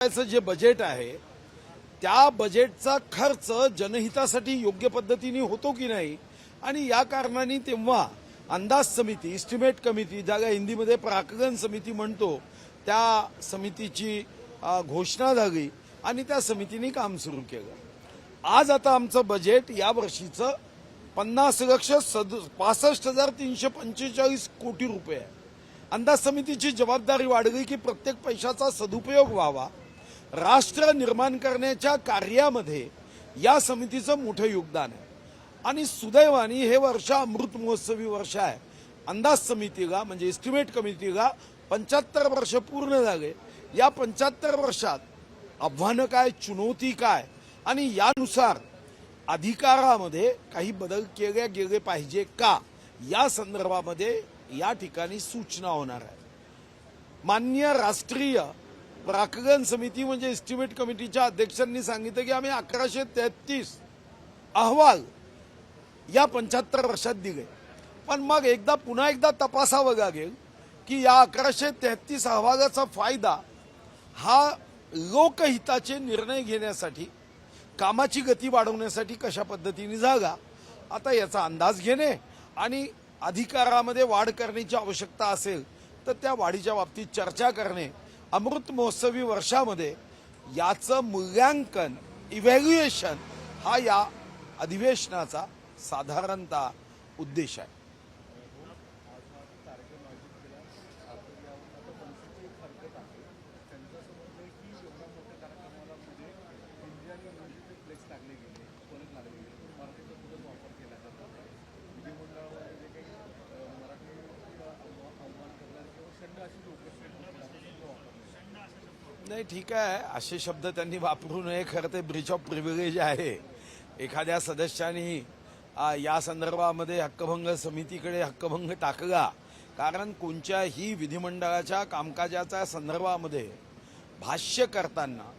जे बजेट आहे त्या बजेटचा खर्च जनहितासाठी योग्य पद्धतीने होतो की नाही आणि या कारणाने तेव्हा अंदाज समिती इस्टिमेट कमिटी ज्याला हिंदीमध्ये प्राकलन समिती म्हणतो त्या समितीची घोषणा झाली आणि त्या समितीने काम सुरू केलं। आज आता आमचं बजेट या वर्षीचं 50,65,345 कोटी रुपये आहे। अंदाज समितीची जबाबदारी वाढली की प्रत्येक पैशाचा सदुपयोग व्हावा, राष्ट्र निर्माण करण्याच्या कार्यामध्ये या समितीचं मोठं योगदान आहे आणि सुदैवाने हे वर्ष अमृत महोत्सवी वर्ष आहे। अंदाज समितीला म्हणजे एस्टिमेट कमिटीला 75 वर्ष पूर्ण झाले। या 75 वर्षात आव्हानं काय, चुनौती काय आणि यानुसार अधिकारामध्ये काही बदल केले गेले पाहिजे का या संदर्भामध्ये या ठिकाणी सूचना होणार आहे। माननीय राष्ट्रीय प्राकलन समिती म्हणजे एस्टिमेट कमिटीच्या अध्यक्षांनी सांगितलं की आम्ही 1133 अहवाल या 75 वर्षात दिले, पण मग पुन्हा एकदा तपासावं लागेल की या 1133 अहवालाचा फायदा हा लोकहिताचे निर्णय घेण्यासाठी, कामाची गती वाढवण्यासाठी कशा पद्धतीने झाला आता याचा अंदाज घेणे आणि अधिकारामध्ये वाढ करण्याची आवश्यकता असेल तर त्या वाढीच्या बाबतीत चर्चा करणे अमृत महोत्सवी वर्षामध्ये याचं मूल्यांकन, इव्हॅल्युएशन हा या अधिवेशनाचा साधारणतः उद्देश आहे। नाही ठीक आहे, असे शब्द त्यांनी वापरू नये। खरं ते ब्रीच ऑफ प्रिव्हिलेज आहे। एखाद्या सदस्याने या संदर्भामध्ये हक्कभंग समितीकडे हक्कभंग टाकला, कारण कोणत्याही विधिमंडळाच्या कामकाजाच्या संदर्भामध्ये भाष्य करताना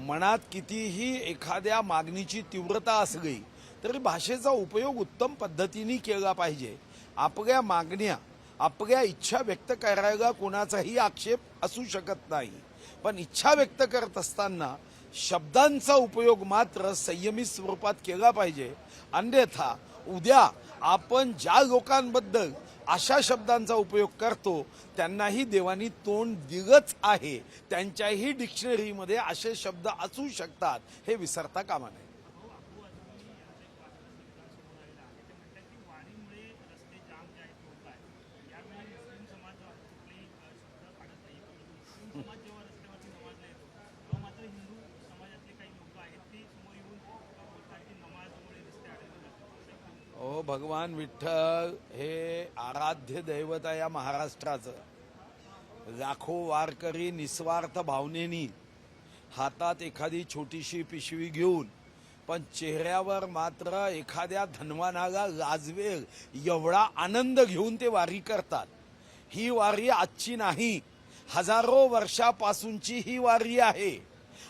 मनात कितीही एखाद्या मागणीची तीव्रता असली तरी भाषेचा उपयोग उत्तम पद्धतीने केला पाहिजे। आपल्या मागण्या, आपल्या इच्छा व्यक्त करायला कोणाचाही आक्षेप असू शकत नाही, पण इच्छा व्यक्त करत असताना शब्दांचा उपयोग मात्र संयमित स्वरूपात केला पाहिजे। अन्यथा उद्या आपण ज्या लोकांबद्दल अशा शब्दांचा उपयोग करतो त्यांनाही देवानी तोंड दिलंच आहे, त्यांच्याही डिक्शनरीमध्ये असे शब्द असू शकतात हे विसरता कामा नये। ओ भगवान विठ्ठल हे आराध्य दैवत आहे या महाराष्ट्राचं। लाखो वारकरी निस्वार्थ भावनेनी हातात एखादी छोटीशी पिशवी घेऊन, पण चेहऱ्यावर मात्र एखाद्या धनवानाला लाजवेल एवढा आनंद घेऊन ते वारी करतात। ही वारी आजची नाही, हजारो वर्षापासूनची ही वारी आहे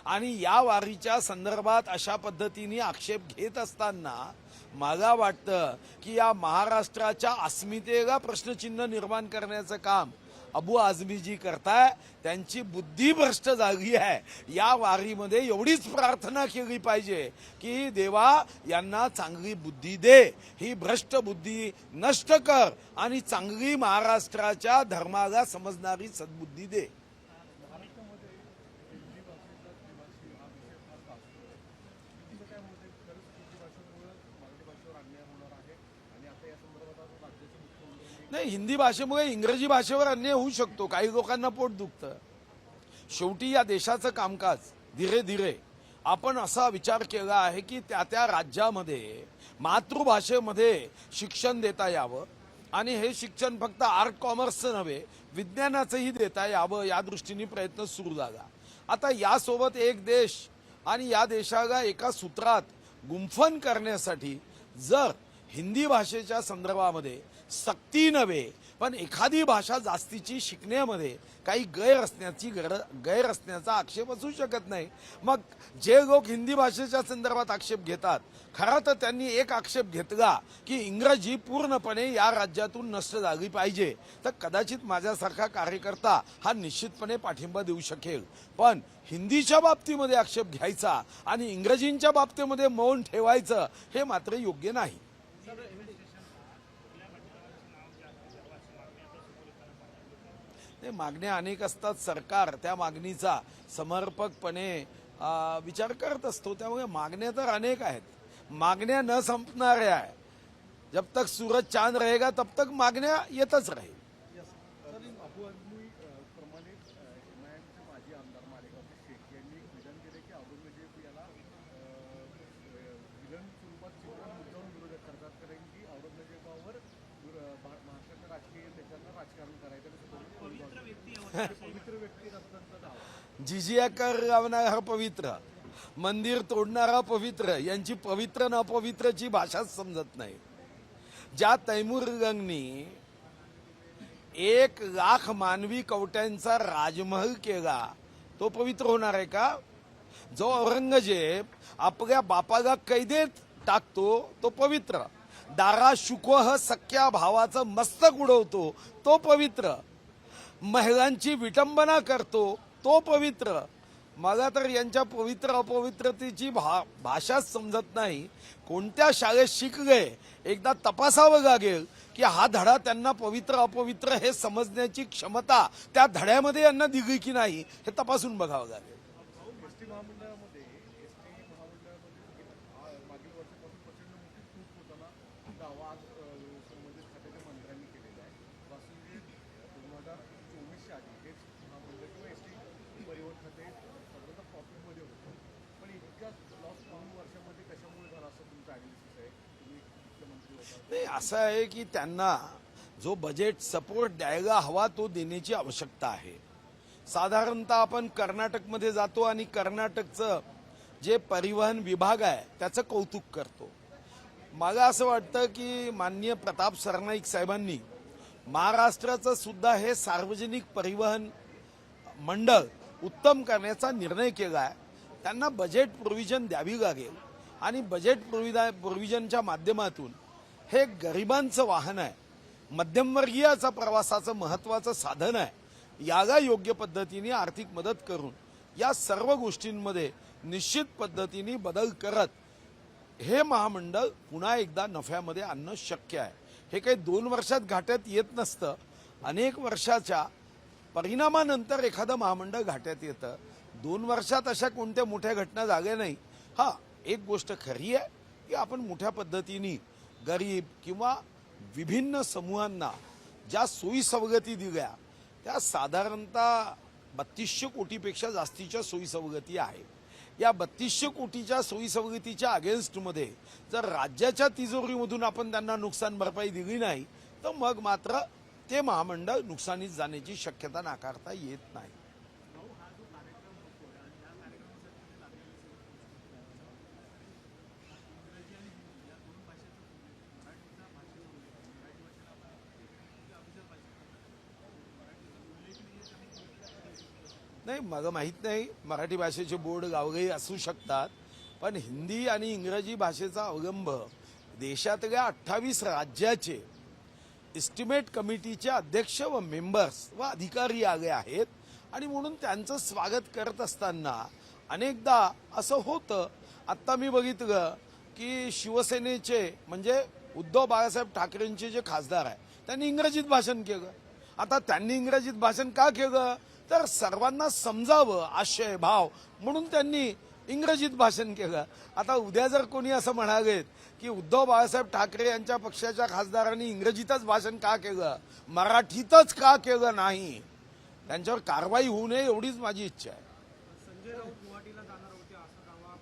आणि या वारीच्या संदर्भात अशा पद्धतीने आक्षेप घेत असताना मला वाटतं की या महाराष्ट्राच्या अस्मितेला प्रश्नचिन्ह निर्माण करण्याचं काम अबू आझमीजी करताय। त्यांची बुद्धी भ्रष्ट झाली आहे। या वारीमध्ये एवढीच प्रार्थना केली पाहिजे की देवा यांना चांगली बुद्धी दे, ही भ्रष्ट बुद्धी नष्ट कर आणि चांगली महाराष्ट्राच्या धर्माला समजणारी सद्बुद्धी दे। नाही, हिंदी भाषेमुळे इंग्रजी भाषेवर अन्याय होऊ शकतो, काही लोकांना पोट दुखतं। शेवटी या देशाचं कामकाज धीरे धीरे आपण असा विचार केला आहे की त्या राज्यामध्ये मातृभाषेमध्ये शिक्षण देता यावं आणि हे शिक्षण फक्त आर्ट कॉमर्सचं नव्हे विज्ञानाचंही देता यावं या दृष्टीने प्रयत्न सुरू झाला। आता यासोबत एक देश आणि या देशाला एका सूत्रात गुंफन करण्यासाठी जर हिंदी भाषेच्या संदर्भामध्ये सक्ती नव्हे पण एखादी भाषा जास्तीची शिकण्यामध्ये काही गैर असण्याचा आक्षेप असू शकत नाही। मग जे लोक हिंदी भाषेच्या संदर्भात आक्षेप घेतात, खरं तर त्यांनी एक आक्षेप घेतला की इंग्रजी पूर्णपणे या राज्यातून नष्ट झाली पाहिजे, तर कदाचित माझ्यासारखा कार्यकर्ता हा निश्चितपणे पाठिंबा देऊ शकेल। पण हिंदीच्या बाबतीमध्ये आक्षेप घ्यायचा आणि इंग्रजींच्या बाबतीमध्ये मौन ठेवायचं हे मात्र योग्य नाही. ते मागण्या अनेक असतात. सरकार त्या मागणीचा समर्पकपणे विचार करत असतो. त्यामुळे मागण्या तर अनेक आहेत. मागण्या न संपणाऱ्या आहे. जब तक सूरज चांद रहेगा तब तक मागण्या येतच राहील. अबू आझमी प्रमाणे एमआयएमचे माजी आमदार मालेगावचे शेख यांनी विधान केले की औरंगजेब याला विलन स्वरूपात चित्रण मुद्दाम विरोध करतात, कारण की औरंगजेबावर महाराष्ट्राच्या राजकीय नेत्यांना राजकारण करायचं पवित्र व्यक्ती असल्याचा दावा. जिजिया कर लावणारा पवित्र, मंदिर तोडणारा पवित्र, यांची पवित्र न पवित्रची भाषाच समजत नाही. ज्या तैमूरलंगनी 1,00,000 मानवी कवट्यांचा राजमहल केला तो पवित्र होणार आहे का? जो औरंगजेब आपल्या बापाला कैदेत टाकतो तो पवित्र, दारा शुकोह सख्या भावाचं मस्तक उडवतो तो पवित्र, महिलांची विटंबना करतो तो पवित्र. मला तर यांच्या पवित्र अपवित्रतेची भाषाच समजत नाही. कोणत्या शाळेत शिकले एकदा तपासावं लागेल की हा धडा त्यांना पवित्र अपवित्र हे समजण्याची क्षमता त्या धड्यामध्ये यांना दिली की नाही हे तपासून बघावं लागेल. एसटी महामंडळामध्ये मागील वर्षापासून प्रचंड मोठी तूट होताना दावा आज संबंधित खात्याच्या मंत्र्यांनी केलेला आहे. वास्तविक 2024च्या आधी हेच महामंडळ किंवा एसटी परिवहन खाते साधारणतः प्रॉफिटमध्ये होतं, पण इतक्या लॉस 2 वर्षामध्ये कशामुळे झाला असं तुमचं अनालिसिस आहे? तुम्ही मुख्यमंत्री होता. नाही, असं आहे की त्यांना जो बजेट सपोर्ट द्यायला हवा तो देण्याची आवश्यकता आहे. साधारणतः आपण कर्नाटकमध्ये जातो आणि कर्नाटकचं जे परिवहन विभाग आहे त्याचं कौतुक करतो. मला असं वाटतं की माननीय प्रताप सरनाईक साहेबांनी महाराष्ट्राचं सुद्धा हे सार्वजनिक परिवहन मंडळ उत्तम करण्याचा निर्णय केला आहे. त्यांना बजेट प्रोव्हिजन द्यावी लागेल आणि बजेट प्रोव्हिजनच्या माध्यमातून हे गरिबांचं वाहन आहे, मध्यमवर्गीयाचा प्रवासाचं महत्त्वाचं साधन आहे, याला योग्य पद्धतीने आर्थिक मदत करून या सर्व गोष्टींमध्ये निश्चित पद्धतीने बदल करत हे महामंडळ पुन्हा एकदा नफ्यामध्ये आणणं शक्य आहे. हे काही 2 वर्षात घाट्यात येत नसतं. अनेक वर्षाच्या परिणामानंतर एखादं महामंडळ घाट्यात येतं. 2 वर्षात अशा कोणत्या मोठ्या घटना झाल्या नाही. हा, एक गोष्ट खरी आहे की आपण मोठ्या पद्धतीने गरीब किंवा विभिन्न समूहांना ज्या सोयी सवलती दिल्या त्या साधारणतः 3200 कोटीपेक्षा जास्तीच्या सोयी सवलती आहेत. या 3200 कोटीच्या सोयी सवलतीच्या अगेन्स्टमध्ये जर राज्याच्या तिजोरीमधून आपण त्यांना नुकसान भरपाई दिली नाही तर मग मात्र ते महामंडळ नुकसानीत जाण्याची शक्यता नाकारता येत नाही. नाही, मला माहीत नाही. मराठी भाषेचे बोर्ड गावगाई असू शकतात, पण हिंदी आणि इंग्रजी भाषेचा अवलंब देशातल्या 28 राज्याचे एस्टिमेट कमिटीचे अध्यक्ष व मेंबर्स व अधिकारी आले आहेत आणि म्हणून त्यांचं स्वागत करत असताना अनेकदा असं होतं. आत्ता मी बघितलं की शिवसेनेचे म्हणजे उद्धव बाळासाहेब ठाकरेंचे जे खासदार आहे त्यांनी इंग्रजीत भाषण केलं. आता त्यांनी इंग्रजीत भाषण का केलं तर सर्वांना समजावं आशय भाव म्हणून त्यांनी इंग्रजीत भाषण केलं. आता उद्या जर कोणी असं म्हणाले की उद्धव बाळासाहेब ठाकरे यांच्या पक्षाच्या खासदारांनी इंग्रजीतच भाषण का केलं, मराठीतच का केलं नाही, त्यांच्यावर कारवाई होऊ नये एवढीच माझी इच्छा आहे. संजय राऊत गुवाहाटीला जाणार होते असा दावा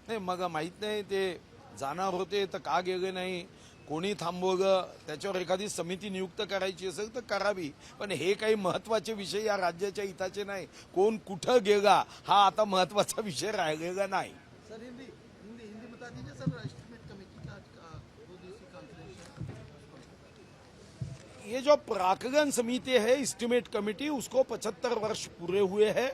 नाही, मग माहित नाही ते जाणार होते तर का गेले नाही, कोणी थांबवलं, त्याच्यावर एखादी समिती नियुक्त करायची असेल तर करावी. पण हे काही महत्वाचे विषय या राज्याच्या हिताचे नाही. कोण कुठं गेला हा आता महत्वाचा विषय राहिलेला नाही. सर हिंदी बता दीजिए सर, एस्टिमेट कमेटी का 2 दिवसीय कॉन्फ्रेंस. ये जो प्राक्कलन समिति है एस्टिमेट कमेटी, उसको 75 वर्ष पूरे हुए हैं.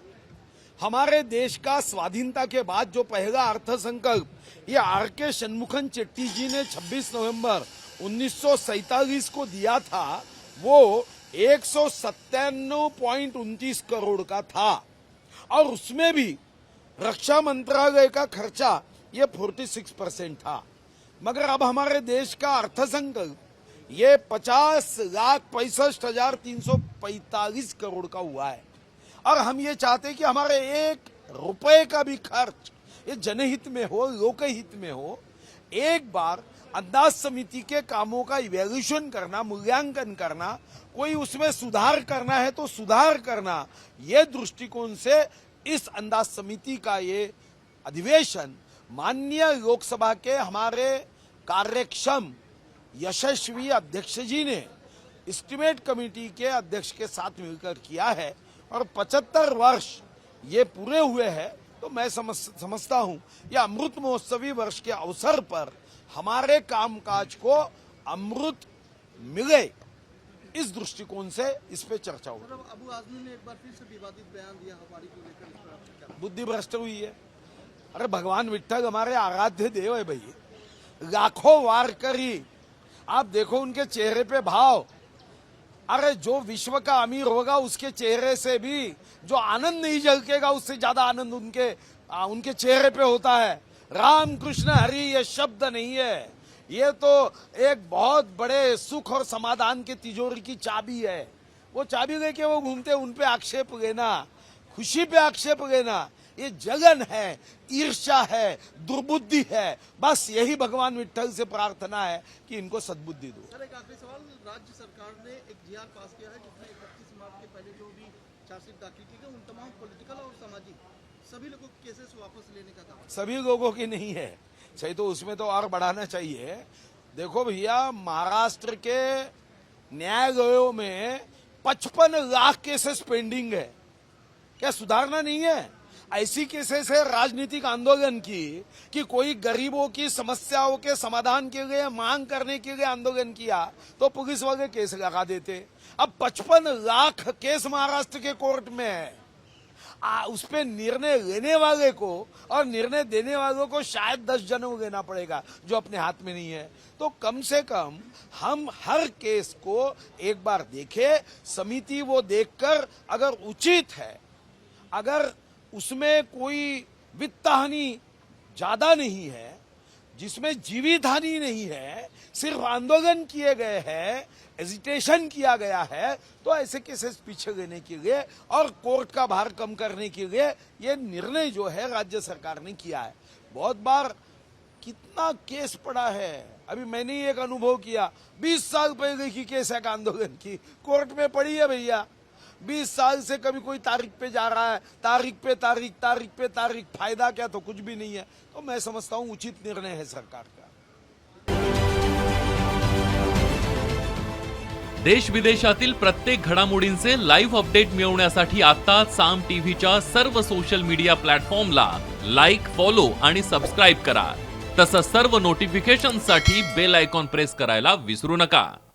हमारे देश का स्वाधीनता के बाद जो पहला अर्थसंकल्प ये आर.के. षणमुखन चेट्टी जी ने 26 नवंबर 1947 को दिया था वो 197.29 करोड़ का था. और उसमें भी रक्षा मंत्रालय का खर्चा ये 46% था। मगर अब हमारे देश का अर्थसंकल्प ये 50,65,345 करोड़ का हुआ है और हम ये चाहते हैं कि हमारे एक रुपए का भी खर्च ये जनहित में हो, लोकहित में हो। एक बार अंदाज समिति के कामों का इवैल्यूएशन करना, मूल्यांकन करना, कोई उसमें सुधार करना है तो सुधार करना, ये दृष्टिकोण से इस अंदाज समिति का ये अधिवेशन माननीय लोकसभा के हमारे कार्यक्षम यशस्वी अध्यक्ष जी ने एस्टीमेट कमेटी के अध्यक्ष के साथ मिलकर किया है और 75 वर्ष ये पूरे हुए हैं। तो मैं समझता हूं ये अमृत महोत्सवी वर्ष के अवसर पर हमारे कामकाज को अमृत मिले, इस दृष्टिकोण से इस पे चर्चा होगी। अबू आजमी ने एक बार फिर से विवादित बयान दिया हमारी को लेकर, इस पर आपसे क्या? बुद्धि भ्रष्ट हुई है। अरे भगवान विट्ठल हमारे आराध्य देव है भाई, लाखों वार करी, आप देखो उनके चेहरे पे भाव। अरे जो विश्व का अमीर होगा उसके चेहरे से भी जो आनंद नहीं झलकेगा उससे ज्यादा आनंद उनके चेहरे पे होता है। राम कृष्ण हरि ये शब्द नहीं है, ये तो एक बहुत बड़े सुख और समाधान के तिजोरी की चाबी है। वो चाबी लेके वो घूमते, उन पे आक्षेप लेना, खुशी पे आक्षेप लेना, ये जलन है, ईर्ष्या है, दुर्बुद्धि है। बस यही भगवान विट्ठल से प्रार्थना है कि इनको सद्बुद्धि दो। सर एक आखिरी सवाल, राज्य सरकार ने एक जीआर पास किया है जिसमें 31 मार्च के पहले जो भी चार्जशीट दाखिल की गई उन तमाम पॉलिटिकल और सामाजिक सभी लोगों के केसेस वापस लेने का दावा। सभी लोगों की नहीं है, सही तो उसमें तो और बढ़ाना चाहिए। देखो भैया, महाराष्ट्र के न्यायालयों में 55 लाख केसेस पेंडिंग है, क्या सुधारना नहीं है? ऐसी केसेस है राजनीतिक आंदोलन की कि कोई गरीबों की समस्याओं के समाधान के लिए मांग करने के लिए आंदोलन किया तो पुलिस वाले केस लगा देते। अब 55 लाख केस महाराष्ट्र के कोर्ट में है। उस पे निर्णय लेने वाले को और निर्णय देने वालों को शायद 10 जन्म लेना पड़ेगा जो अपने हाथ में नहीं है। तो कम से कम हम हर केस को एक बार देखें, समिति वो देखकर अगर उचित है, अगर उसमें कोई वित्त हानि ज्यादा नहीं है, जिसमें जीवित हानि नहीं है, सिर्फ आंदोलन किए गए हैं, एजिटेशन किया गया है, तो ऐसे केसेस पीछे लेने के लिए और कोर्ट का भार कम करने के लिए ये निर्णय जो है राज्य सरकार ने किया है। बहुत बार कितना केस पड़ा है, अभी मैंने ही एक अनुभव किया, 20 साल पहले की केस है आंदोलन की, कोर्ट में पड़ी है भैया। 20 साल से कभी कोई तारीख पे जा रहा है, तारीख पे तारीख, तारीख पे तारीख, फायदा क्या? तो कुछ भी नहीं है। तो मैं समझता हूं उचित निर्णय है सरकार का। देश विदेशातील प्रत्येक घडामोडींचे लाईव्ह अपडेट मिळवण्यासाठी आता साम टीव्हीच्या सर्व सोशल मीडिया प्लॅटफॉर्मला लाईक, फॉलो आणि सबस्क्राईब करा। तसंच सर्व नोटिफिकेशनसाठी बेल आयकॉन प्रेस करायला विसरू नका।